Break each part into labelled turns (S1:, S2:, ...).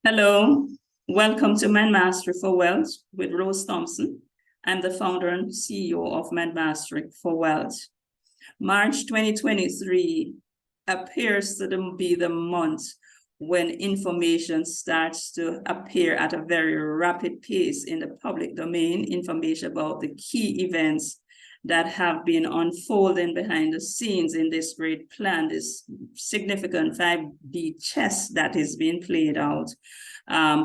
S1: Hello, welcome to Mind Mastery for Wealth with Rose Thompson. I'm the founder and CEO of Mind Mastery for Wealth. March 2023 appears to be the month when information starts to appear at a very rapid pace in the public domain, information about the key events that have been unfolding behind the scenes in this great plan, this significant 5D chess that is being played out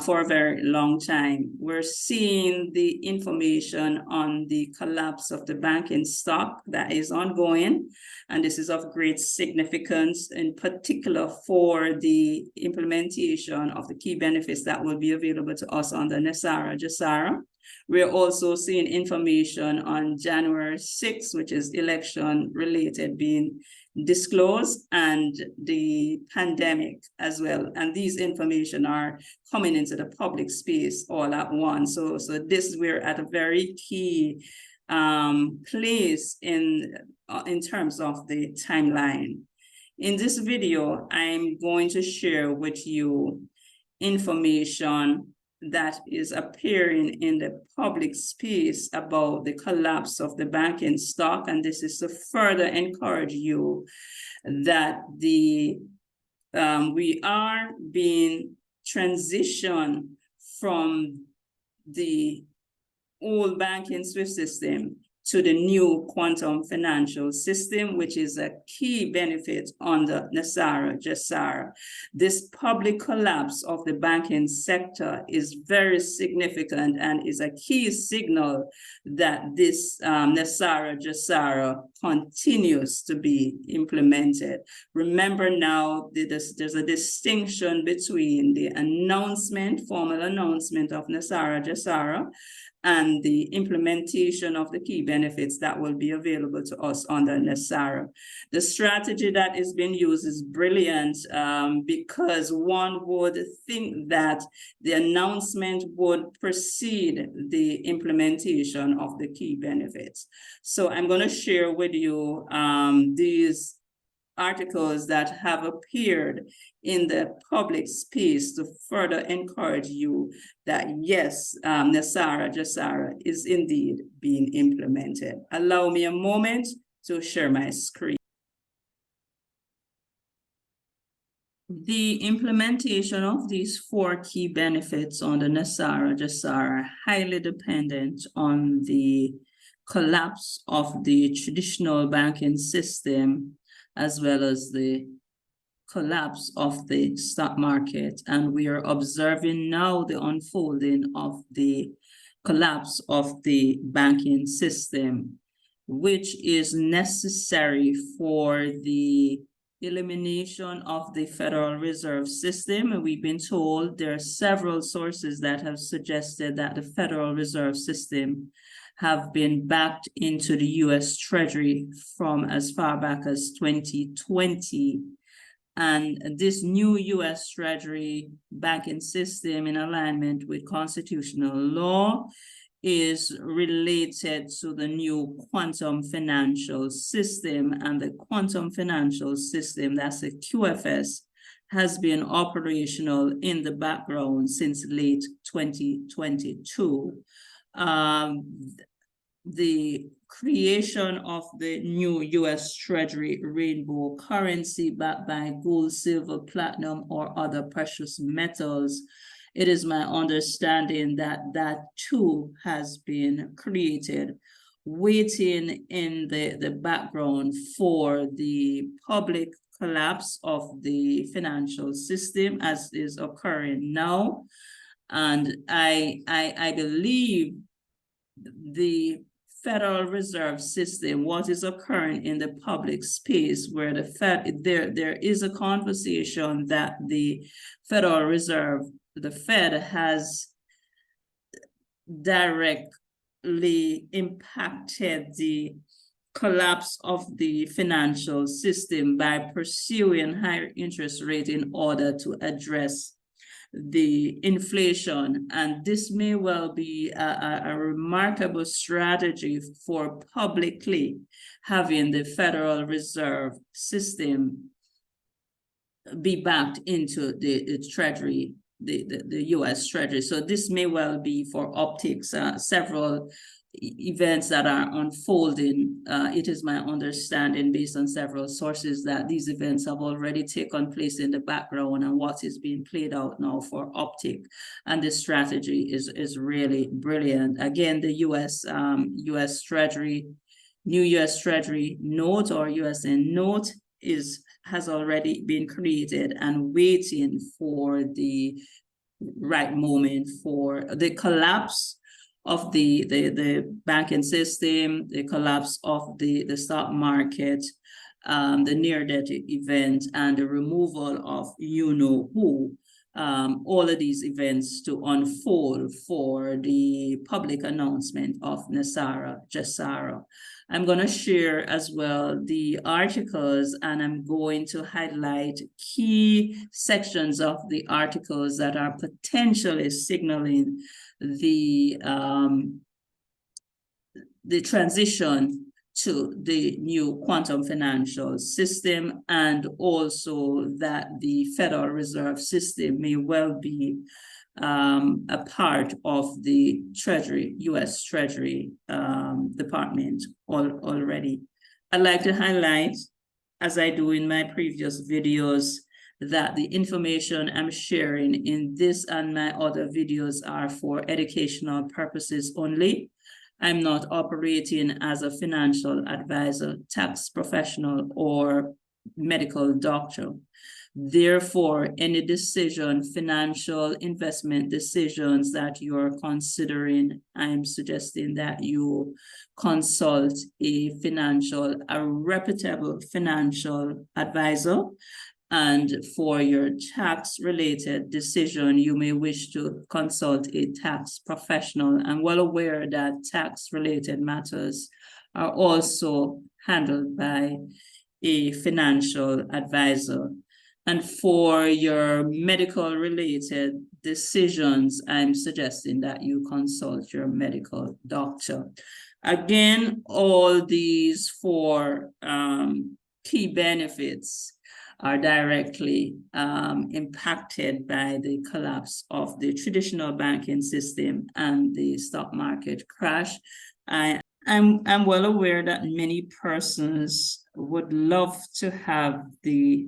S1: for a very long time. We're seeing the information on the collapse of the banking stock that is ongoing, and this is of great significance, in particular for the implementation of the key benefits that will be available to us under NESARA GESARA. We're also seeing information on January 6th, which is election-related, being disclosed, and the pandemic as well. And these information are coming into the public space all at once. So this, we're at a very key place in terms of the timeline. In this video, I'm going to share with you information that is appearing in the public space about the collapse of the banking stock. And this is to further encourage you that we are being transitioned from the old banking Swift system to the new quantum financial system, which is a key benefit under NESARA GESARA. This public collapse of the banking sector is very significant and is a key signal that this NESARA GESARA continues to be implemented. Remember now, there's a distinction between the formal announcement of NESARA GESARA and the implementation of the key benefits that will be available to us under NESARA. The strategy that is being used is brilliant because one would think that the announcement would precede the implementation of the key benefits. So I'm going to share with you these articles that have appeared in the public space to further encourage you that yes, NESARA GESARA is indeed being implemented. Allow me a moment to share my screen. The implementation of these 4 key benefits on the NESARA GESARA are highly dependent on the collapse of the traditional banking system, as well as the collapse of the stock market. And we are observing now the unfolding of the collapse of the banking system, which is necessary for the elimination of the Federal Reserve System. And we've been told there are several sources that have suggested that the Federal Reserve System have been backed into the U.S. Treasury from as far back as 2020. And this new U.S. Treasury banking system, in alignment with constitutional law, is related to the new quantum financial system. And the quantum financial system, that's a QFS, has been operational in the background since late 2022. The creation of the new U.S. Treasury rainbow currency backed by gold, silver, platinum, or other precious metals, it is my understanding that that too has been created, waiting in the background for the public collapse of the financial system as is occurring now. And I believe the Federal Reserve System, what is occurring in the public space, where the there is a conversation that the Federal Reserve, the Fed, has directly impacted the collapse of the financial system by pursuing higher interest rate in order to address the inflation. And this may well be a remarkable strategy for publicly having the Federal Reserve System be backed into the Treasury the US Treasury. So this may well be for optics, several events that are unfolding. It is my understanding, based on several sources, that these events have already taken place in the background, and what is being played out now for optic. And this strategy is really brilliant. Again, the US Treasury, new US Treasury note or USN note has already been created and waiting for the right moment for the collapse of the banking system, the collapse of the stock market, the near-death event, and the removal of you-know-who. All of these events to unfold for the public announcement of NESARA GESARA. I'm going to share as well the articles, and I'm going to highlight key sections of the articles that are potentially signaling the transition to the new quantum financial system, and also that the Federal Reserve System may well be a part of the Treasury, US Treasury Department already. I'd like to highlight, as I do in my previous videos, that the information I'm sharing in this and my other videos are for educational purposes only. I'm not operating as a financial advisor, tax professional, or medical doctor. Therefore, any decision, financial investment decisions that you're considering, I'm suggesting that you consult a reputable financial advisor. And for your tax-related decision, you may wish to consult a tax professional. I'm well aware that tax-related matters are also handled by a financial advisor. And for your medical-related decisions, I'm suggesting that you consult your medical doctor. Again, all these four key benefits are directly impacted by the collapse of the traditional banking system and the stock market crash. I'm well aware that many persons would love to have the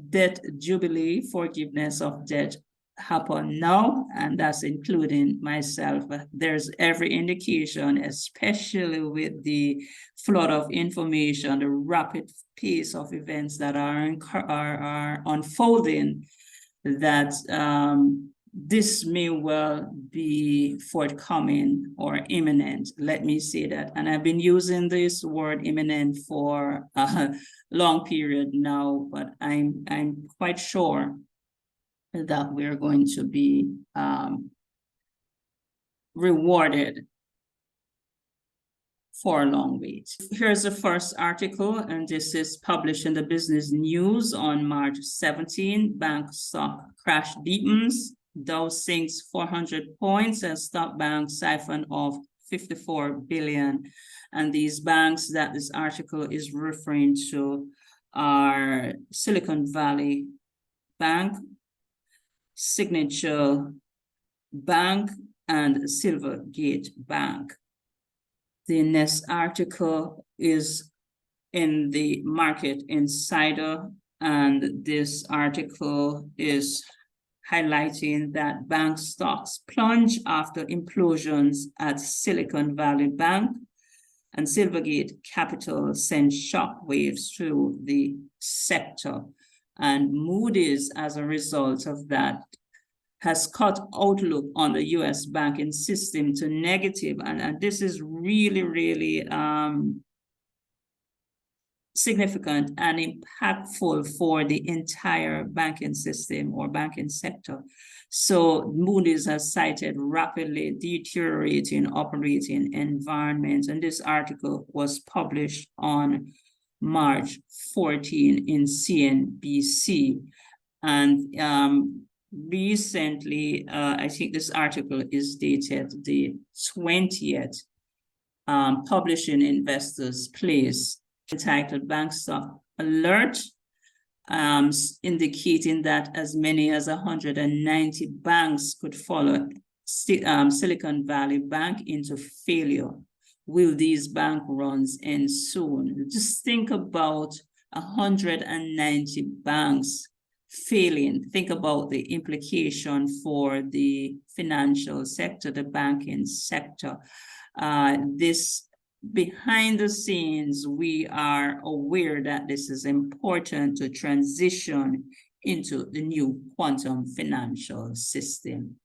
S1: debt jubilee, forgiveness of debt, happen now, and that's including myself. There's every indication, especially with the flood of information, the rapid pace of events that are unfolding, that this may well be forthcoming or imminent. Let me say that. And I've been using this word imminent for a long period now, but I'm quite sure that we're going to be rewarded for a long wait. Here's the first article, and this is published in the Business News on March 17. Bank stock crash deepens, Dow sinks 400 points, and stock bank siphon off 54 billion. And these banks that this article is referring to are Silicon Valley Bank, Signature Bank, and Silvergate Bank. The next article is in the Market Insider, and this article is highlighting that bank stocks plunge after implosions at Silicon Valley Bank, and Silvergate Capital sends shockwaves through the sector. And Moody's, as a result of that, has cut outlook on the US banking system to negative. And this is really, really significant and impactful for the entire banking system or banking sector. So Moody's has cited rapidly deteriorating operating environments. And this article was published on March 14 in CNBC. And recently, I think this article is dated the 20th, published in Investors Place, entitled Bank Stock Alert. indicating that as many as 190 banks could follow Silicon Valley Bank into failure. Will these bank runs end soon? Just think about 190 banks failing. Think about the implication for the financial sector, the banking sector. This behind the scenes, we are aware that this is important to transition into the new quantum financial system.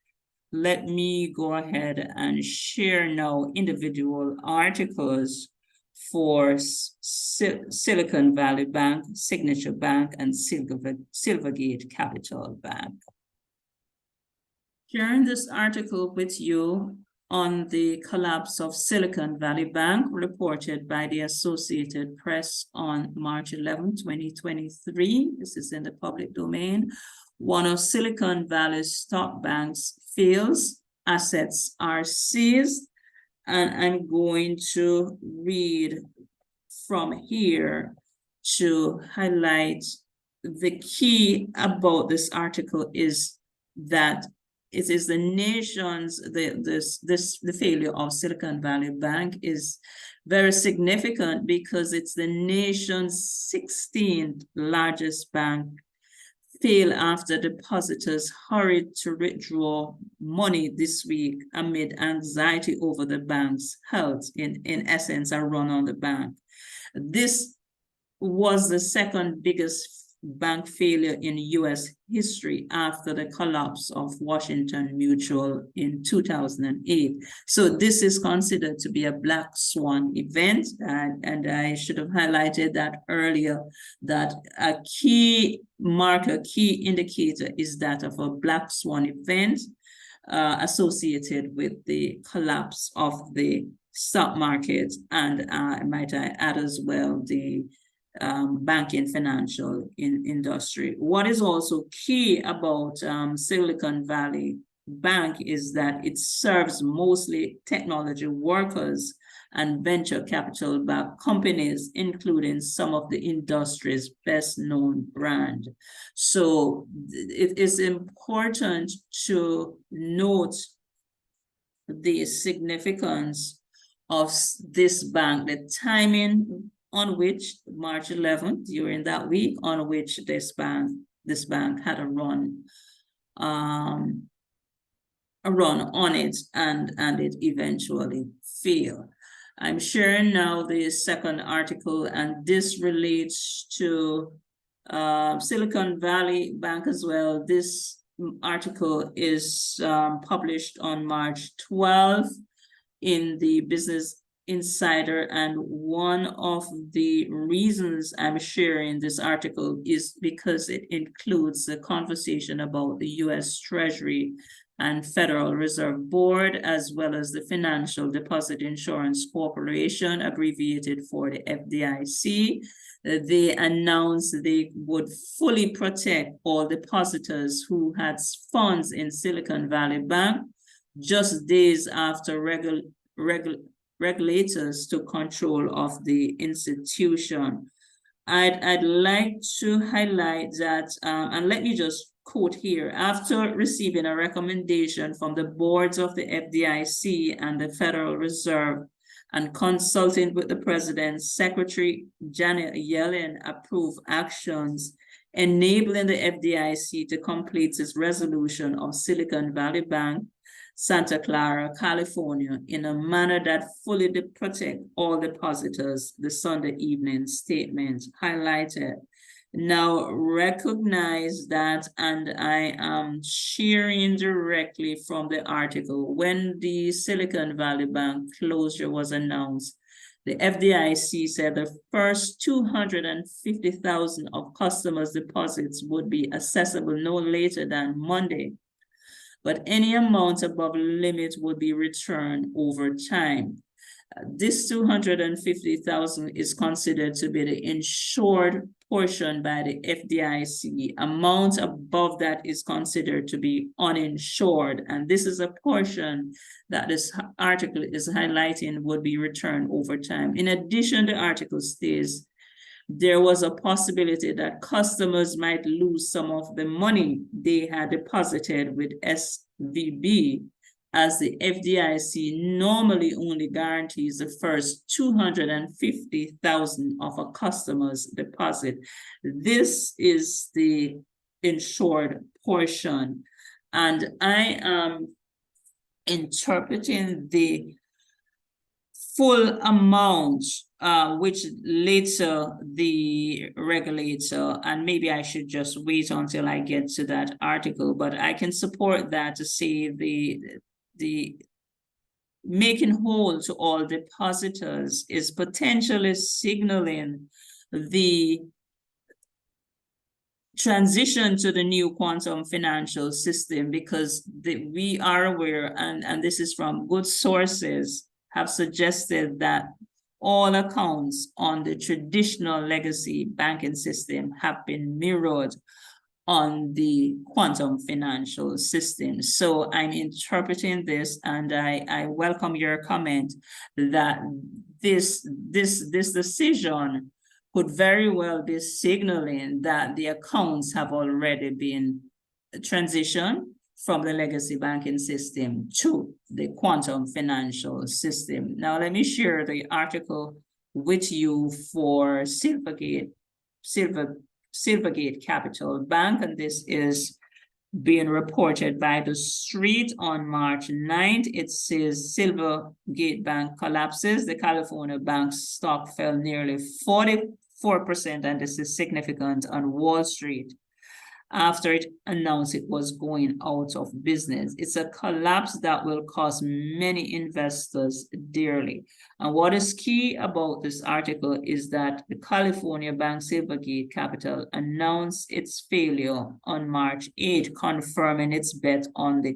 S1: Let me go ahead and share now individual articles for Silicon Valley Bank, Signature Bank, and Silvergate Capital Bank. Sharing this article with you on the collapse of Silicon Valley Bank, reported by the Associated Press on March 11, 2023. This is in the public domain. One of Silicon Valley's top banks fails, assets are seized, and I'm going to read from here to highlight the key about this article is that it is the nation's, the failure of Silicon Valley Bank is very significant because it's the nation's 16th largest bank fail after depositors hurried to withdraw money this week amid anxiety over the bank's health. In essence, a run on the bank. This was the second biggest bank failure in U.S. history after the collapse of Washington Mutual in 2008. So this is considered to be a black swan event, and I should have highlighted that earlier, that a key marker, key indicator is that of a black swan event associated with the collapse of the stock market, and might I add as well the banking financial industry. What is also key about Silicon Valley Bank is that it serves mostly technology workers and venture capital backed companies, including some of the industry's best known brand. So it is important to note the significance of this bank, the timing on which March 11th, during that week, on which this bank had a run on it, and it eventually failed. I'm sharing now the second article, and this relates to Silicon Valley Bank as well. This article is published on March 12th in the Business Insider, and one of the reasons I'm sharing this article is because it includes the conversation about the U.S. Treasury and Federal Reserve Board, as well as the Financial Deposit Insurance Corporation, abbreviated for the FDIC. They announced they would fully protect all depositors who had funds in Silicon Valley Bank, just days after regulators took control of the institution. I'd like to highlight that, and let me just quote here, after receiving a recommendation from the boards of the FDIC and the Federal Reserve and consulting with the President's Secretary, Janet Yellen approved actions enabling the FDIC to complete its resolution of Silicon Valley Bank, Santa Clara, California, in a manner that fully protect all depositors, the Sunday evening statement highlighted. Now recognize that, and I am sharing directly from the article, when the Silicon Valley Bank closure was announced, the FDIC said the first 250,000 of customers' deposits would be accessible no later than Monday, but any amount above limit would be returned over time. This 250,000 is considered to be the insured portion by the FDIC. Amount above that is considered to be uninsured. And this is a portion that this article is highlighting would be returned over time. In addition, the article states there was a possibility that customers might lose some of the money they had deposited with SVB, as the FDIC normally only guarantees the first $250,000 of a customer's deposit. This is the insured portion, and I am interpreting the full amount, which later the regulator, and maybe I should just wait until I get to that article, but I can support that to say the making whole to all depositors is potentially signaling the transition to the new quantum financial system, because we are aware, and this is from good sources, have suggested that all accounts on the traditional legacy banking system have been mirrored on the quantum financial system. So I'm interpreting this, and I welcome your comment that this decision could very well be signaling that the accounts have already been transitioned from the legacy banking system to the quantum financial system. Now, let me share the article with you for Silvergate Capital Bank, and this is being reported by The Street on March 9th. It says Silvergate Bank collapses. The California bank stock fell nearly 44%, and this is significant, on Wall Street after it announced it was going out of business. It's a collapse that will cost many investors dearly. And what is key about this article is that the California bank Silvergate Capital announced its failure on March 8th, confirming its bet on the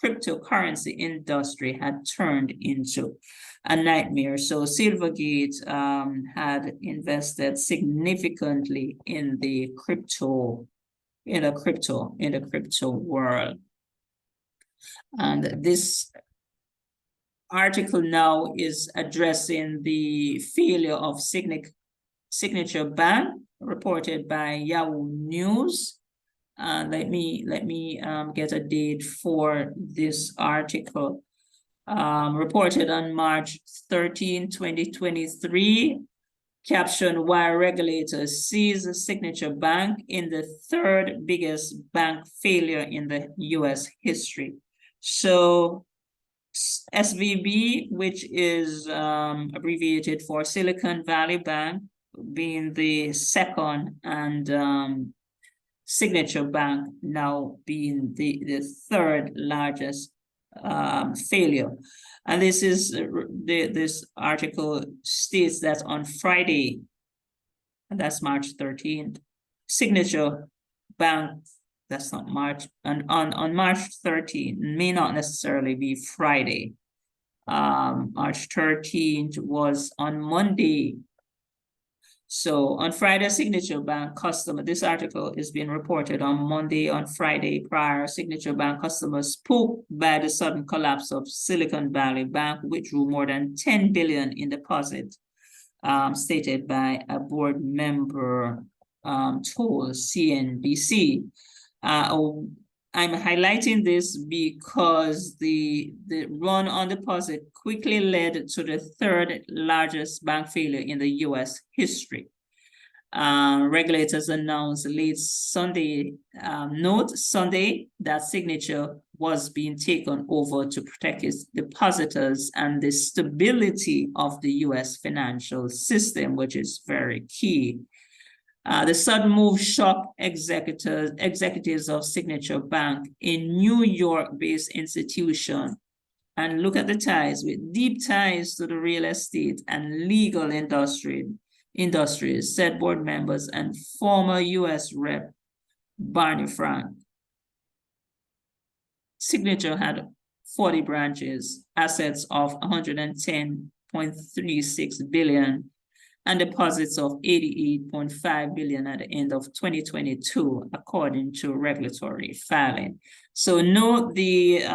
S1: cryptocurrency industry had turned into a nightmare. So Silvergate had invested significantly in the crypto world. And this article now is addressing the failure of Signature Bank, reported by Yahoo News. Let me get a date for this article. Reported on March 13, 2023. Caption: why regulators seize Signature Bank in the third biggest bank failure in the US history. So SVB, which is abbreviated for Silicon Valley Bank, being the second, and Signature Bank now being the third largest failure. And this is this article states that on Friday, and that's March 13th, Signature Bank, that's not March, and on March 13th, may not necessarily be Friday. March 13th was on Monday. So on Friday, Signature Bank customer, this article is being reported on Monday. On Friday prior, Signature Bank customers spooked by the sudden collapse of Silicon Valley Bank, withdrew more than $10 billion in deposit, stated by a board member, told CNBC. I'm highlighting this because the run on deposit quickly led to the third largest bank failure in the US history. Regulators announced late Sunday, Sunday, that Signature was being taken over to protect its depositors and the stability of the US financial system, which is very key. The sudden move shocked executives of Signature Bank, a New York-based institution, and look at the ties, with deep ties to the real estate and legal industries, said board members and former U.S. Rep. Barney Frank. Signature had 40 branches, assets of $110.36 billion, and deposits of 88.5 billion at the end of 2022, according to regulatory filing. So note the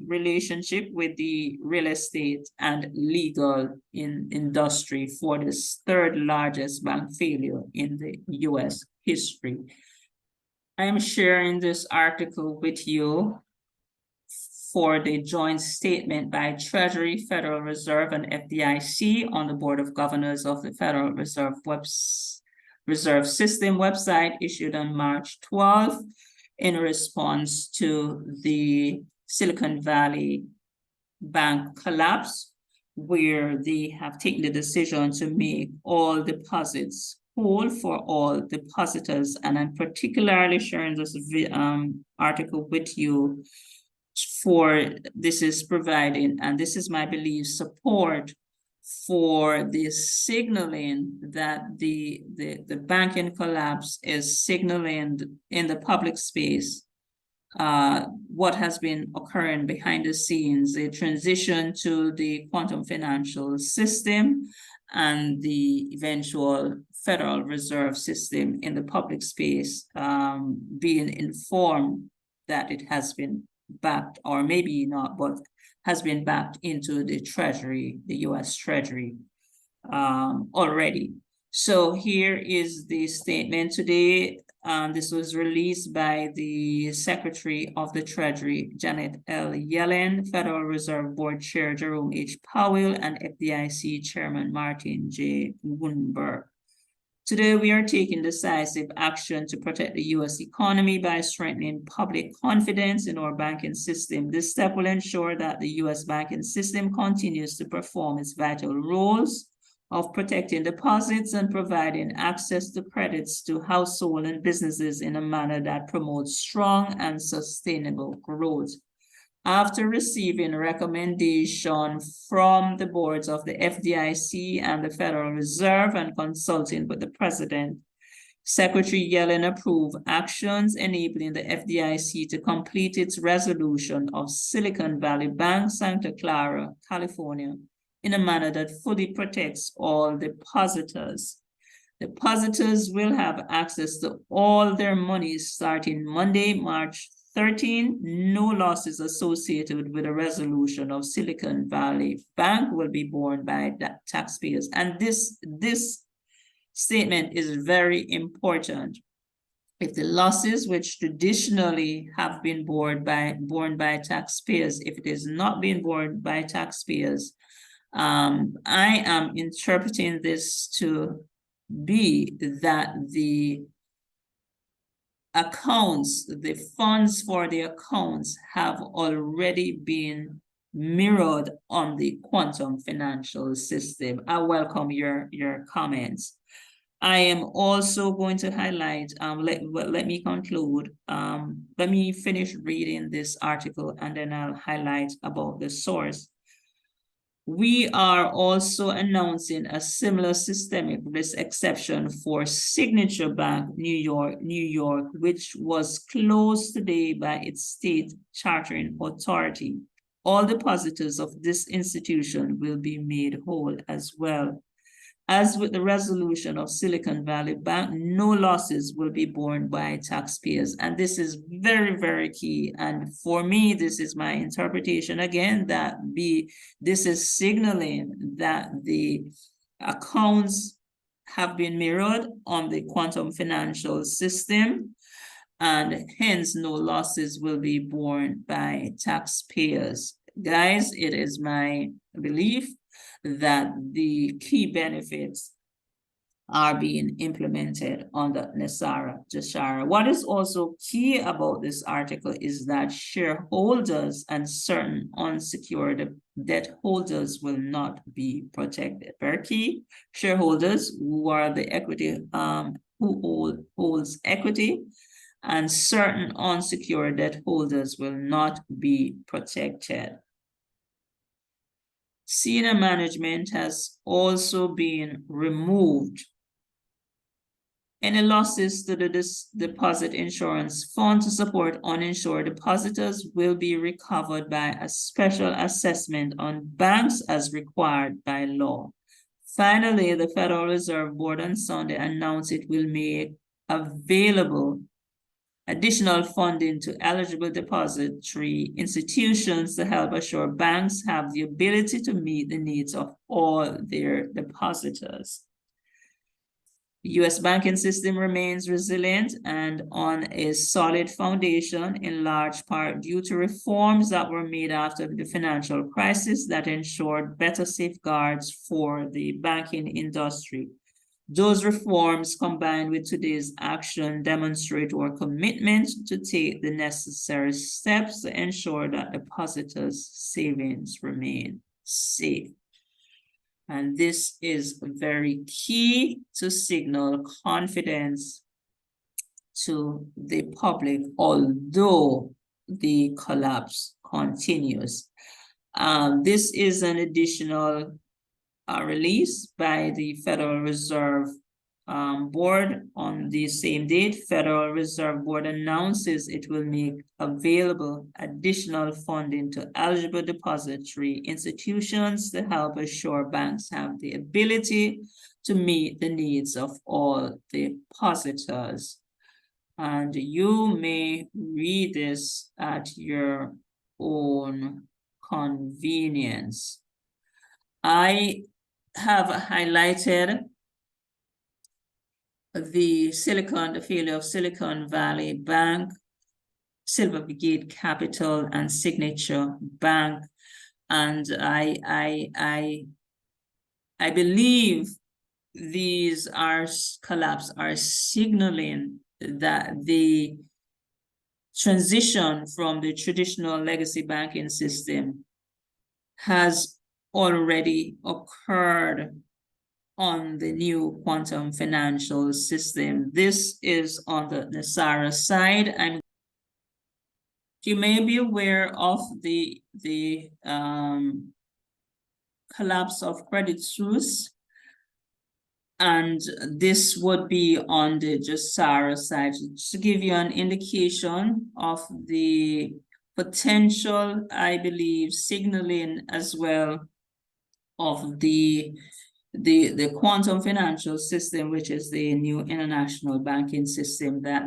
S1: relationship with the real estate and legal industry for this third largest bank failure in the US history. I am sharing this article with you for the joint statement by Treasury, Federal Reserve, and FDIC on the Board of Governors of the Federal Reserve System website, issued on March 12th in response to the Silicon Valley Bank collapse, where they have taken the decision to make all deposits whole for all depositors. And I'm particularly sharing this article with you for this is providing, and this is my belief, support for the signaling that the banking collapse is signaling in the public space what has been occurring behind the scenes, the transition to the quantum financial system and the eventual Federal Reserve System in the public space being informed that it has been backed, or maybe not, but has been backed into the Treasury, the US Treasury already. So here is the statement today. This was released by the Secretary of the Treasury, Janet L. Yellen, Federal Reserve Board Chair Jerome H. Powell, and FDIC Chairman Martin J. Wunberg. Today, we are taking decisive action to protect the U.S. economy by strengthening public confidence in our banking system. This step will ensure that the U.S. banking system continues to perform its vital roles of protecting deposits and providing access to credits to households and businesses in a manner that promotes strong and sustainable growth. After receiving recommendation from the boards of the FDIC and the Federal Reserve and consulting with the President, Secretary Yellen approved actions enabling the FDIC to complete its resolution of Silicon Valley Bank, Santa Clara, California, in a manner that fully protects all depositors. Depositors will have access to all their money starting Monday, March 13, no losses associated with a resolution of Silicon Valley Bank will be borne by taxpayers. And this statement is very important. If the losses which traditionally have been borne by taxpayers, if it is not being borne by taxpayers, I am interpreting this to be that the accounts, the funds for the accounts have already been mirrored on the quantum financial system. I welcome your comments. I am also going to highlight, let me conclude. Let me finish reading this article and then I'll highlight about the source. We are also announcing a similar systemic risk exception for Signature Bank, New York, which was closed today by its state chartering authority. All depositors of this institution will be made whole as well. As with the resolution of Silicon Valley Bank, no losses will be borne by taxpayers. And this is very, very key. And for me, this is my interpretation again, that this is signaling that the accounts have been mirrored on the quantum financial system, and hence no losses will be borne by taxpayers. Guys, it is my belief that the key benefits are being implemented under NESARA GESARA. What is also key about this article is that shareholders and certain unsecured debt holders will not be protected. Very key. Shareholders who are the equity, who holds equity, and certain unsecured debt holders will not be protected. Senior management has also been removed. Any losses to the deposit insurance fund to support uninsured depositors will be recovered by a special assessment on banks as required by law. Finally, the Federal Reserve Board on Sunday announced it will make available additional funding to eligible depository institutions to help assure banks have the ability to meet the needs of all their depositors. The U.S. banking system remains resilient and on a solid foundation, in large part due to reforms that were made after the financial crisis that ensured better safeguards for the banking industry. Those reforms, combined with today's action, demonstrate our commitment to take the necessary steps to ensure that depositors' savings remain safe. And this is very key to signal confidence to the public, although the collapse continues. This is an additional release by the Federal Reserve Board on the same date. Federal Reserve Board announces it will make available additional funding to eligible depository institutions to help assure banks have the ability to meet the needs of all depositors. And you may read this at your own convenience. I have highlighted the failure of Silicon Valley Bank, Silvergate Capital, and Signature Bank. And I believe these collapses are signaling that the transition from the traditional legacy banking system has already occurred on the new quantum financial system. This is on the NESARA side, and you may be aware of the collapse of Credit Suisse, and this would be on the GESARA side. Just to give you an indication of the potential, I believe, signaling as well of the quantum financial system, which is the new international banking system, that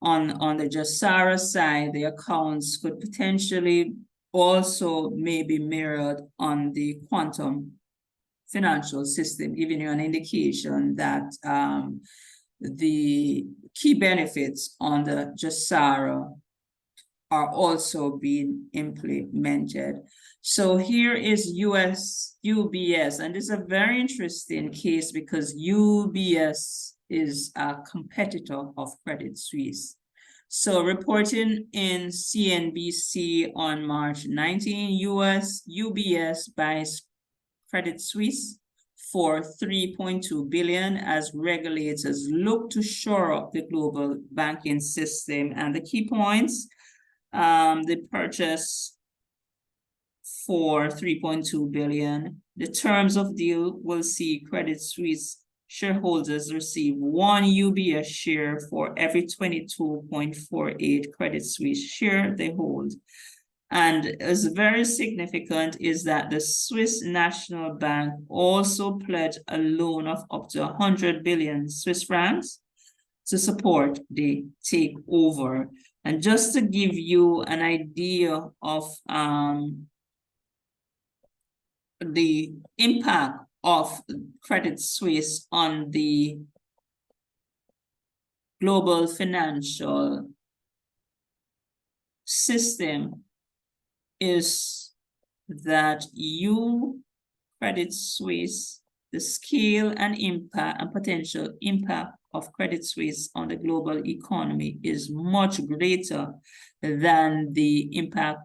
S1: on the GESARA side, the accounts could potentially also maybe mirrored on the quantum financial system, giving you an indication that the key benefits on the GESARA are also being implemented. So here is UBS, and this is a very interesting case because UBS is a competitor of Credit Suisse. So reporting in CNBC on March 19, UBS buys Credit Suisse for $3.2 billion as regulators look to shore up the global banking system. And the key points, the purchase for $3.2 billion. The terms of deal will see Credit Suisse shareholders receive one UBS share for every 22.48 Credit Suisse share they hold. And as very significant is that the Swiss National Bank also pledged a loan of up to 100 billion Swiss francs to support the takeover. And just to give you an idea of the impact of Credit Suisse on the global financial system, is that Credit Suisse, the scale and impact and potential impact of Credit Suisse on the global economy is much greater than the impact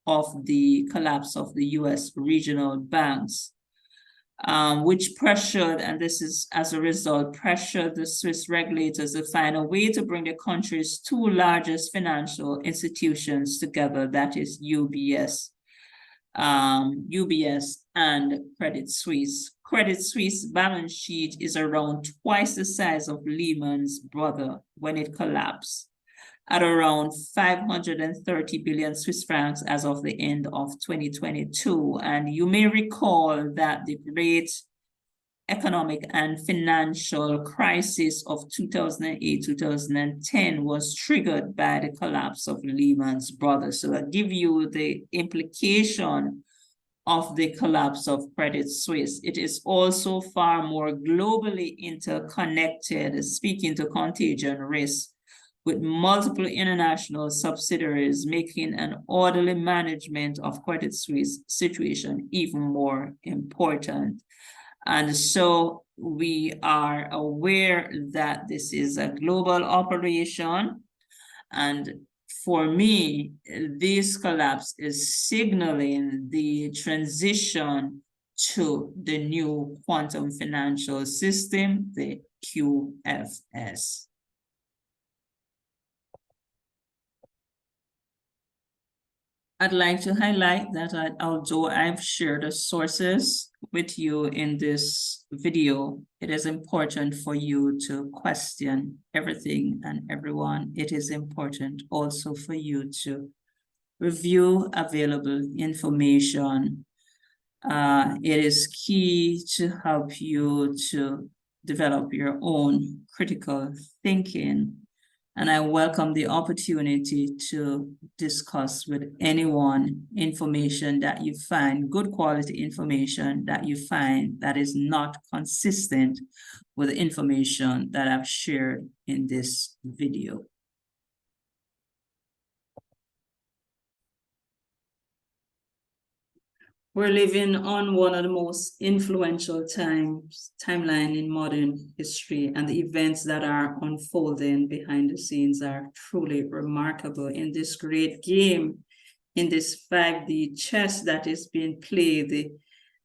S1: of the collapse of the US regional banks, which pressured, and this is as a result, pressured the Swiss regulators to find a way to bring the country's two largest financial institutions together, that is UBS and Credit Suisse. Credit Suisse balance sheet is around twice the size of Lehman's brother when it collapsed, at around 530 billion Swiss francs as of the end of 2022. And you may recall that the great economic and financial crisis of 2008-2010 was triggered by the collapse of Lehman Brothers. So I give you the implication of the collapse of Credit Suisse. It is also far more globally interconnected, speaking to contagion risk, with multiple international subsidiaries, making an orderly management of Credit Suisse situation even more important. And so we are aware that this is a global operation. And for me, this collapse is signaling the transition to the new quantum financial system, the QFS. I'd like to highlight that although I've shared the sources with you in this video, it is important for you to question everything and everyone. It is important also for you to review available information. It is key to help you to develop your own critical thinking. And I welcome the opportunity to discuss with anyone information that you find, good quality information that you find that is not consistent with the information that I've shared in this video. We're living on one of the most influential timeline in modern history, and the events that are unfolding behind the scenes are truly remarkable. In this great game, in this 5D chess that is being played,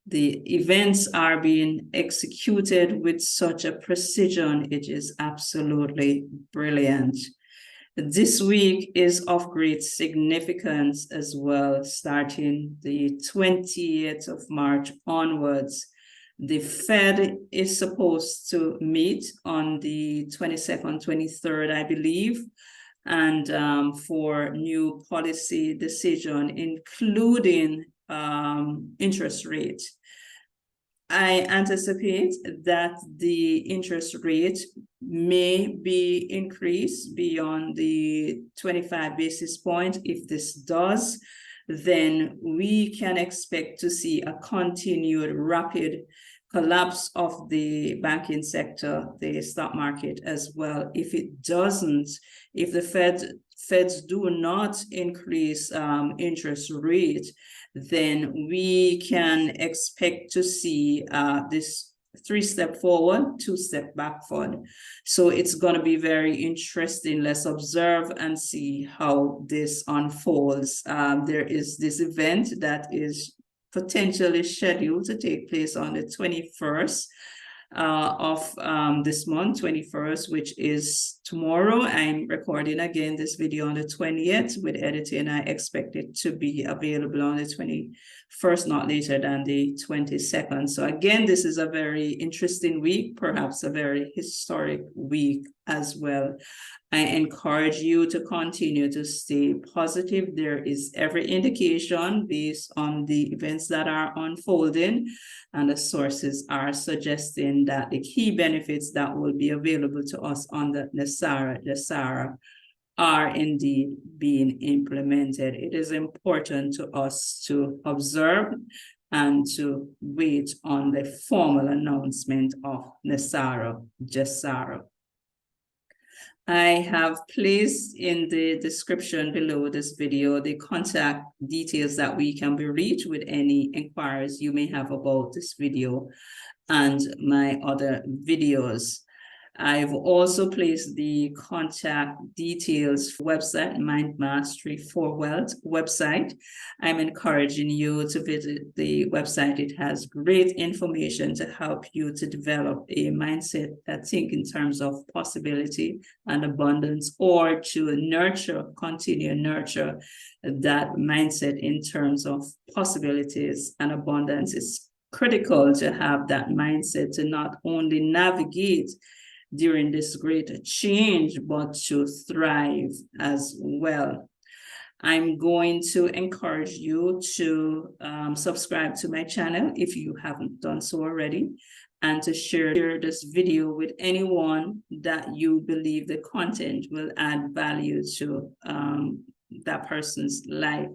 S1: the events are being executed with such a precision. It is absolutely brilliant. This week is of great significance as well, starting the 20th of March onwards. The Fed is supposed to meet on the 22nd, 23rd, I believe, and for new policy decision, including interest rate. I anticipate that the interest rate may be increased beyond the 25 basis point. If this does, then we can expect to see a continued rapid collapse of the banking sector, the stock market as well. If it doesn't, if the Feds do not increase interest rate, then we can expect to see this 3-step forward, 2-step backward. So it's going to be very interesting. Let's observe and see how this unfolds. There is this event that is potentially scheduled to take place on the 21st of this month, 21st, which is tomorrow. I'm recording again this video on the 20th with editing. I expect it to be available on the 21st, not later than the 22nd. So again, this is a very interesting week, perhaps a very historic week as well. I encourage you to continue to stay positive. There is every indication based on the events that are unfolding, and the sources are suggesting that the key benefits that will be available to us under NESARA GESARA are indeed being implemented. It is important to us to observe and to wait on the formal announcement of NESARA GESARA. I have placed in the description below this video the contact details that we can be reached with any inquiries you may have about this video and my other videos. I've also placed the contact details for website, Mind Mastery for Wealth website. I'm encouraging you to visit the website. It has great information to help you to develop a mindset that think in terms of possibility and abundance, or to continue nurture that mindset in terms of possibilities and abundance. It's critical to have that mindset to not only navigate during this great change, but to thrive as well. I'm going to encourage you to subscribe to my channel if you haven't done so already, and to share this video with anyone that you believe the content will add value to that person's life.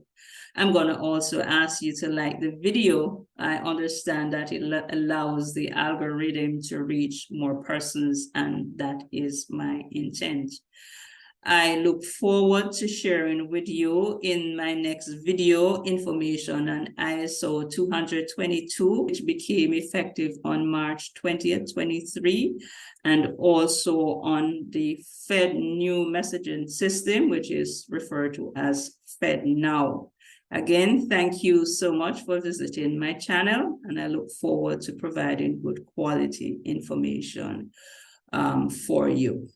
S1: I'm going to also ask you to like the video. I understand that it allows the algorithm to reach more persons, and that is my intent. I look forward to sharing with you in my next video information on ISO 20022, which became effective on March 20th, 23, and also on the Fed new messaging system, which is referred to as FedNow. Again, thank you so much for visiting my channel, and I look forward to providing good quality information for you.